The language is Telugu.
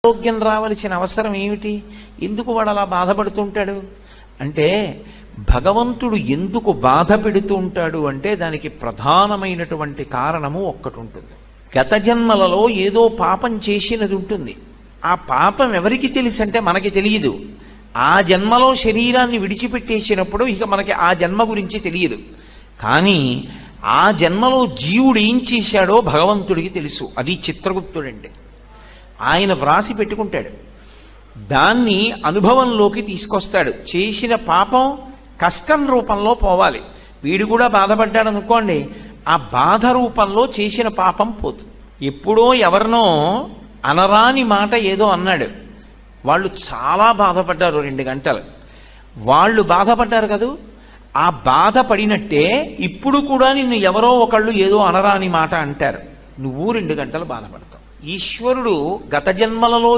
ఆరోగ్యం రావలసిన అవసరం ఏమిటి? ఎందుకు వాడు అలా బాధపడుతుంటాడు అంటే, భగవంతుడు ఎందుకు బాధ పెడుతూ ఉంటాడు అంటే దానికి ప్రధానమైనటువంటి కారణము ఒక్కటి ఉంటుంది. గత జన్మలలో ఏదో పాపం చేసినది ఉంటుంది. ఆ పాపం ఎవరికి తెలుసు అంటే మనకి తెలియదు. ఆ జన్మలో శరీరాన్ని విడిచిపెట్టేసినప్పుడు ఇక మనకి ఆ జన్మ గురించి తెలియదు. కానీ ఆ జన్మలో జీవుడు ఏం చేశాడో భగవంతుడికి తెలుసు. అది చిత్రగుప్తుడంటే. ఆయన వ్రాసి పెట్టుకుంటాడు, దాన్ని అనుభవంలోకి తీసుకొస్తాడు. చేసిన పాపం కష్టం రూపంలో పోవాలి. వీడు కూడా బాధపడ్డాడు అనుకోండి, ఆ బాధ రూపంలో చేసిన పాపం పోతుంది. ఎప్పుడో ఎవరినో అనరాని మాట ఏదో అన్నాడు, వాళ్ళు చాలా బాధపడ్డారు 2 గంటలు. వాళ్ళు బాధపడ్డారు కదూ, ఆ బాధపడినట్టే ఇప్పుడు కూడా నిన్ను ఎవరో ఒకళ్ళు ఏదో అనరాని మాట అంటారు, నువ్వు 2 గంటలు బాధపడతావు. ఈశ్వరుడు గత జన్మలలో